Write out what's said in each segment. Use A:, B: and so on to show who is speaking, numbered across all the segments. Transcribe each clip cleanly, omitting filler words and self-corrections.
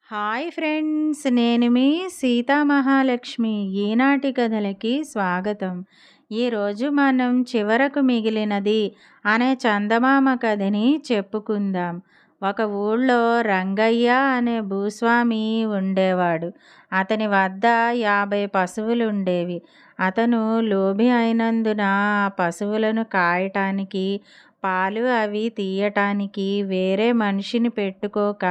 A: Hi friends, నేను మీ సీతా మహాలక్ష్మి. ఈనాటి కథలకి స్వాగతం. ఈరోజు మనం చివరకు మిగిలినది అనే చందమామ కథని చెప్పుకుందాం. ఒక ఊళ్ళో రంగయ్య అనే భూస్వామి ఉండేవాడు. అతని వద్ద 50 పశువులుండేవి. అతను లోభి అయినందున ఆ పశువులను కాయటానికి, పాలు అవి తీయటానికి వేరే మనిషిని పెట్టుకోక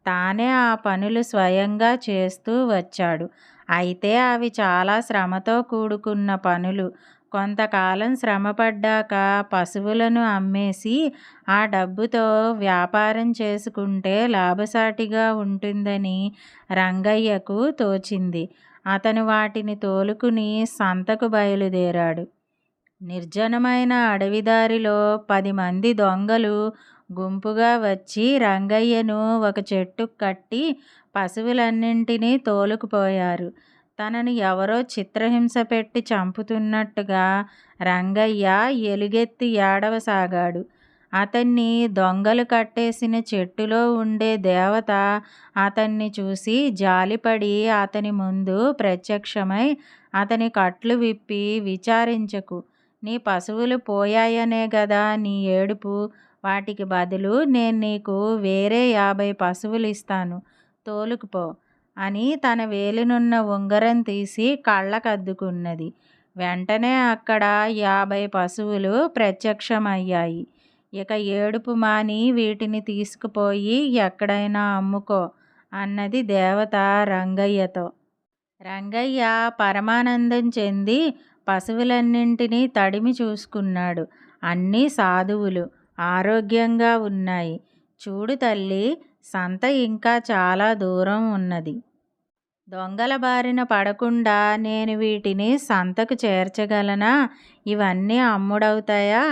A: తానే ఆ పనులు స్వయంగా చేస్తూ వచ్చాడు. అయితే అవి చాలా శ్రమతో కూడుకున్న పనులు. కొంతకాలం శ్రమపడ్డాక పశువులను అమ్మేసి ఆ డబ్బుతో వ్యాపారం చేసుకుంటే లాభసాటిగా ఉంటుందని రంగయ్యకు తోచింది. అతను వాటిని తోలుకుని సంతకు బయలుదేరాడు. నిర్జనమైన అడవిదారిలో 10 మంది దొంగలు గుంపుగా వచ్చి రంగయ్యను ఒక చెట్టుకు కట్టి పశువులన్నింటినీ తోలుకుపోయారు. తనను ఎవరో చిత్రహింస పెట్టి చంపుతున్నట్టుగా రంగయ్య ఎలుగెత్తి ఏడవసాగాడు. అతన్ని దొంగలు కట్టేసిన చెట్టులో ఉండే దేవత అతన్ని చూసి జాలిపడి అతని ముందు ప్రత్యక్షమై, అతని కట్లు విప్పి, విచారించకు, నీ పశువులు పోయాయనే గదా నీ ఏడుపు, వాటికి బదులు నేను నీకు వేరే 50 పశువులు ఇస్తాను, తోలుకుపో అని తన వేలినున్న ఉంగరం తీసి కళ్ళకద్దుకున్నది. వెంటనే అక్కడ 50 పశువులు ప్రత్యక్షమయ్యాయి. ఇక ఏడుపు మాని వీటిని తీసుకుపోయి ఎక్కడైనా అమ్ముకో అన్నది దేవత రంగయ్యతో. రంగయ్య పరమానందం చెంది పశువులన్నింటినీ తడిమి చూసుకున్నాడు. అన్నీ సాధువులు, ఆరోగ్యంగా ఉన్నాయి. చూడు తల్లి, సంత ఇంకా చాలా దూరం ఉన్నది. దొంగల బారిన పడకుండా నేను వీటిని సంతకు చేర్చగలనా? ఇవన్నీ అమ్ముడవుతాయా?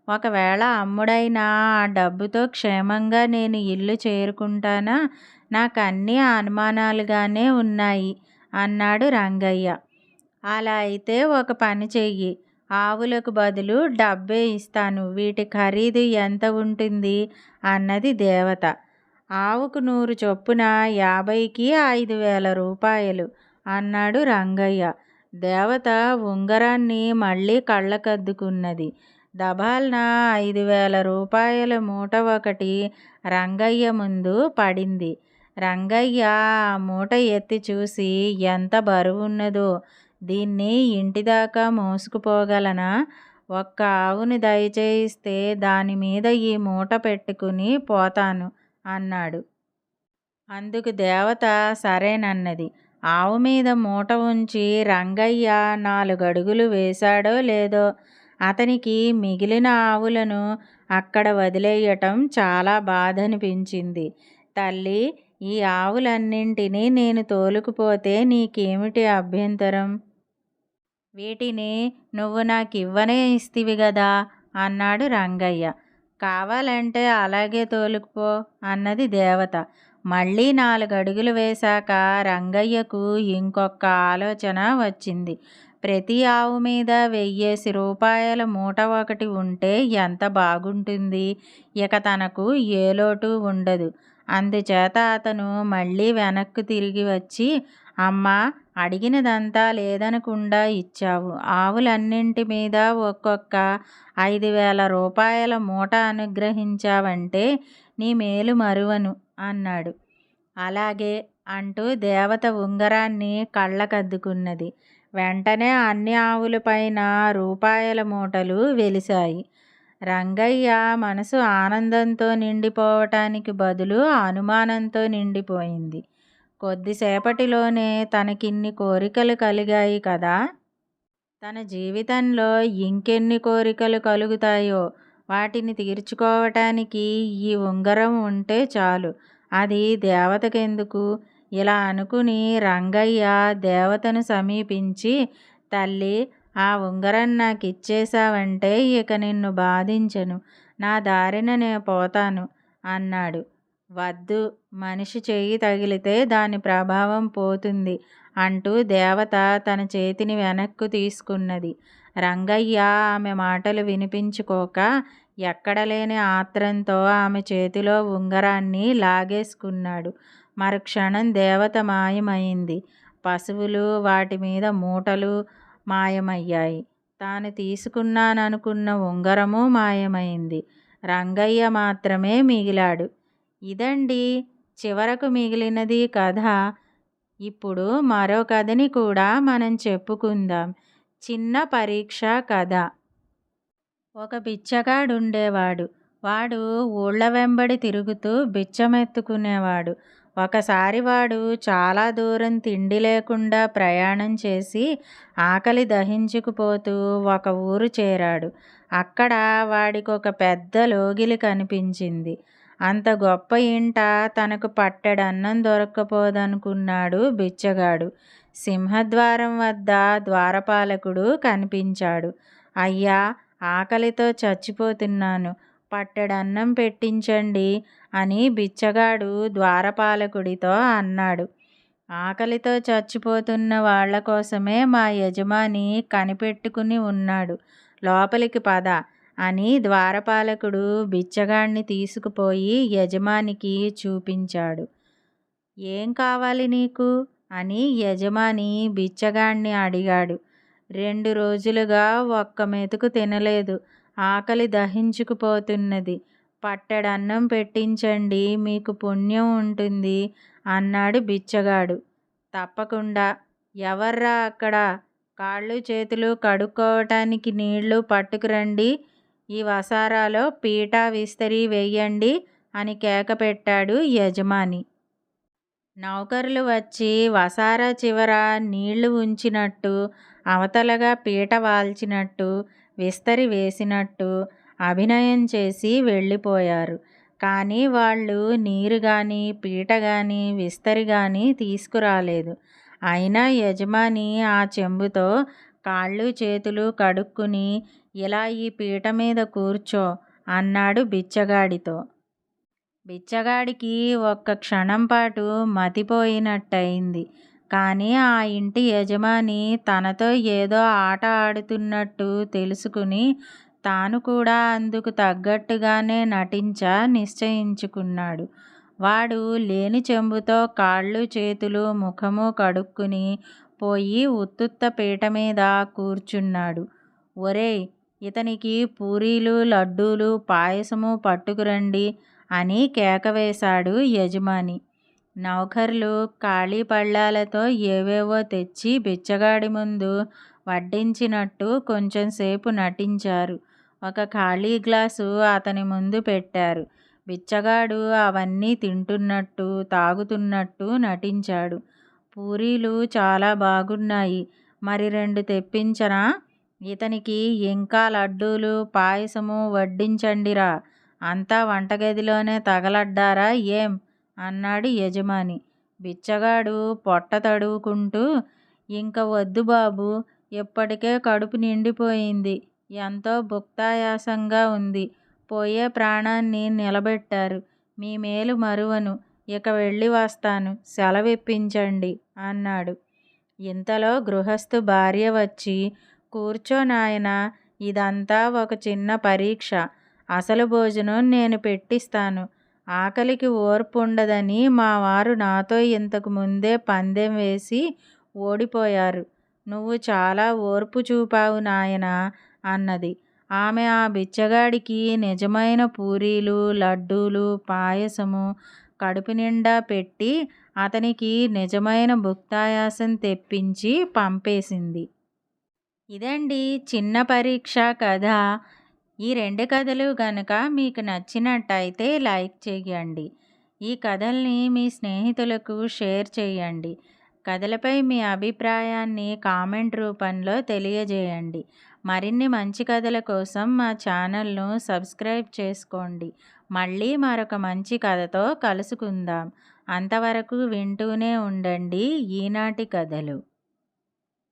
A: ఒకవేళ అమ్ముడైనా ఆ డబ్బుతో క్షేమంగా నేను ఇల్లు చేరుకుంటానా? నాకన్నీ అనుమానాలుగానే ఉన్నాయి అన్నాడు రంగయ్య. అలా అయితే ఒక పని చెయ్యి, ఆవులకు బదులు డబ్బే ఇస్తాను, వీటి ఖరీదు ఎంత ఉంటుంది అన్నది దేవత. ఆవుకు 100 చొప్పున 50కి 5,000 రూపాయలు అన్నాడు రంగయ్య. దేవత ఉంగరాన్ని మళ్ళీ కళ్ళకద్దుకున్నది. దబాల్న 5,000 రూపాయల మూట ఒకటి రంగయ్య ముందు పడింది. రంగయ్య ఆ మూట ఎత్తి చూసి, ఎంత బరువున్నదో, దీన్ని ఇంటిదాకా మోసుకుపోగలనా? ఒక్క ఆవుని దయచేయిస్తే దాని మీద ఈ మూట పెట్టుకుని పోతాను అన్నాడు. అందుకు దేవత సరేనన్నది. ఆవు మీద మూట ఉంచి రంగయ్య 4 అడుగులు వేశాడో లేదో, అతనికి మిగిలిన ఆవులను అక్కడ వదిలేయటం చాలా బాధనిపించింది. తల్లి, ఈ ఆవులన్నింటినీ నేను తోలుకుపోతే నీకేమిటి అభ్యంతరం? వీటిని నువ్వు నాకివ్వనే ఇస్తివి గదా అన్నాడు రంగయ్య. కావాలంటే అలాగే తోలుకుపో అన్నది దేవత. మళ్ళీ 4 అడుగులు వేశాక రంగయ్యకు ఇంకొక ఆలోచన వచ్చింది. ప్రతి ఆవు మీద 1000 రూపాయల మూట ఒకటి ఉంటే ఎంత బాగుంటుంది. ఇక తనకు ఏ లోటు ఉండదు. అందుచేత అతను మళ్ళీ వెనక్కు తిరిగి వచ్చి, అమ్మా, అడిగినదంతా లేదనకుండా ఇచ్చావు. ఆవులన్నింటి మీద ఒక్కొక్క 5,000 రూపాయల మూట అనుగ్రహించావంటే నీ మేలు మరువను అన్నాడు. అలాగే అంటూ దేవత ఉంగరాన్ని కళ్ళకద్దుకున్నది. వెంటనే అన్ని ఆవులపైన రూపాయల మూటలు వెలిశాయి. రంగయ్య మనసు ఆనందంతో నిండిపోవటానికి బదులు అనుమానంతో నిండిపోయింది. కొద్దిసేపటిలోనే తనకిన్ని కోరికలు కలిగాయి కదా, తన జీవితంలో ఇంకెన్ని కోరికలు కలుగుతాయో, వాటిని తీర్చుకోవటానికి ఈ ఉంగరం ఉంటే చాలు, అది దేవతకెందుకు? ఇలా అనుకుని రంగయ్య దేవతను సమీపించి, తల్లి, ఆ ఉంగరం నాకిచ్చేశావంటే ఇక నిన్ను బాధించను, నా దారిన నే పోతాను అన్నాడు. వద్దు, మనిషి చెయ్యి తగిలితే దాని ప్రభావం పోతుంది అంటూ దేవత తన చేతిని వెనక్కు తీసుకున్నది. రంగయ్య ఆమె మాటలు వినిపించుకోక ఎక్కడలేని ఆత్రంతో ఆమె చేతిలో ఉంగరాన్ని లాగేసుకున్నాడు. మరుక్షణం దేవత మాయమైంది. పశువులు, వాటి మీద మూటలు మాయమయ్యాయి. తాను తీసుకున్నాననుకున్న ఉంగరమూ మాయమైంది. రంగయ్య మాత్రమే మిగిలాడు. ఇదండి చివరకు మిగిలినది కథ. ఇప్పుడు మరో కథని కూడా మనం చెప్పుకుందాం. చిన్న పరీక్ష కథ. ఒక బిచ్చగాడుండేవాడు. వాడు ఊళ్ళ వెంబడి తిరుగుతూ బిచ్చమెత్తుకునేవాడు. ఒకసారి వాడు చాలా దూరం తిండి లేకుండా ప్రయాణం చేసి ఆకలి దహించుకుపోతూ ఒక ఊరు చేరాడు. అక్కడ వాడికొక పెద్ద లోగిలి కనిపించింది. అంత గొప్ప ఇంట తనకు పట్టెడన్నం దొరక్కపోదనుకున్నాడు బిచ్చగాడు. సింహద్వారం వద్ద ద్వారపాలకుడు కనిపించాడు. అయ్యా, ఆకలితో చచ్చిపోతున్నాను, పట్టెడన్నం పెట్టించండి అని బిచ్చగాడు ద్వారపాలకుడితో అన్నాడు. ఆకలితో చచ్చిపోతున్న వాళ్ల కోసమే మా యజమాని కనిపెట్టుకుని ఉన్నాడు, లోపలికి పద అని ద్వారపాలకుడు బిచ్చగాణ్ణి తీసుకుపోయి యజమానికి చూపించాడు. ఏం కావాలి నీకు అని యజమాని బిచ్చగాణ్ణి అడిగాడు. 2 రోజులుగా ఒక్క మెతుకు తినలేదు, ఆకలి దహించుకుపోతున్నది, పట్టెడన్నం పెట్టించండి, మీకు పుణ్యం ఉంటుంది అన్నాడు బిచ్చగాడు. తప్పకుండా. ఎవర్రా అక్కడ? కాళ్ళు చేతులు కడుక్కోవటానికి నీళ్లు పట్టుకురండి, ఈ వసారాలో పీట విస్తరి వెయ్యండి అని కేక పెట్టాడు యజమాని. నౌకరులు వచ్చి వసారా చివర నీళ్లు ఉంచినట్టు, అవతలగా పీట వాల్చినట్టు, విస్తరి వేసినట్టు అభినయం చేసి వెళ్ళిపోయారు. కానీ వాళ్ళు నీరు గాని, పీట గాని, విస్తరి గాని తీసుకురాలేదు. అయినా యజమాని ఆ చెంబుతో కాళ్ళు చేతులు కడుక్కుని, ఇలా ఈ పీట మీద కూర్చో అన్నాడు బిచ్చగాడితో. బిచ్చగాడికి ఒక్క క్షణంపాటు మతిపోయినట్టయింది. కానీ ఆ ఇంటి యజమాని తనతో ఏదో ఆట ఆడుతున్నట్టు తెలుసుకుని తాను కూడా అందుకు తగ్గట్టుగానే నిశ్చయించుకున్నాడు. వాడు లేని చెంబుతో కాళ్ళు చేతులు ముఖము కడుక్కుని పోయి ఉత్తుత్త పీట మీద కూర్చున్నాడు. ఒరేయ్, ఇతనికి పూరీలు, లడ్డూలు, పాయసము పట్టుకురండి అని కేకవేశాడు యజమాని. నౌకర్లు ఖాళీ పళ్ళాలతో ఏవేవో తెచ్చి బిచ్చగాడి ముందు వడ్డించినట్టు కొంచెంసేపు నటించారు. ఒక ఖాళీ గ్లాసు అతని ముందు పెట్టారు. బిచ్చగాడు అవన్నీ తింటున్నట్టు, తాగుతున్నట్టు నటించాడు. పూరీలు చాలా బాగున్నాయి, మరి 2 తెప్పించనా? ఇతనికి ఇంకా లడ్డూలు, పాయసము వడ్డించండిరా, అంతా వంటగదిలోనే తగలడ్డారా ఏం అన్నాడు యజమాని. బిచ్చగాడు పొట్ట తడువుకుంటూ, ఇంక వద్దు బాబు, ఇప్పటికే కడుపు నిండిపోయింది, ఎంతో భుక్తాయాసంగా ఉంది, పోయే ప్రాణాన్ని నిలబెట్టారు, మీ మేలు మరువను, ఇక వెళ్ళి వస్తాను, సెలవిప్పించండి అన్నాడు. ఇంతలో గృహస్థు భార్య వచ్చి, కూర్చో నాయనా, ఇదంతా ఒక చిన్న పరీక్ష, అసలు భోజనం నేను పెట్టిస్తాను, ఆకలికి ఓర్పుండదని మా వారు నాతో ఇంతకు ముందే పందెం వేసి ఓడిపోయారు, నువ్వు చాలా ఓర్పు చూపావు నాయనా అన్నది. ఆమె ఆ బిచ్చగాడికి నిజమైన పూరీలు, లడ్డూలు, పాయసము కడుపు నిండా పెట్టి అతనికి నిజమైన భుక్తాయాసం తెప్పించి పంపేసింది. ఇదండి చిన్న పరీక్ష కథ. ఈ 2 కథలు గనుక మీకు నచ్చినట్టయితే లైక్ చేయండి. ఈ కథల్ని మీ స్నేహితులకు షేర్ చేయండి. కథలపై మీ అభిప్రాయాన్ని కామెంట్ రూపంలో తెలియజేయండి. మరిన్ని మంచి కథల కోసం మా ఛానల్ను సబ్స్క్రైబ్ చేసుకోండి. మళ్ళీ మరొక మంచి కథతో కలుసుకుందాం. అంతవరకు వింటూనే ఉండండి ఈనాటి కథలు.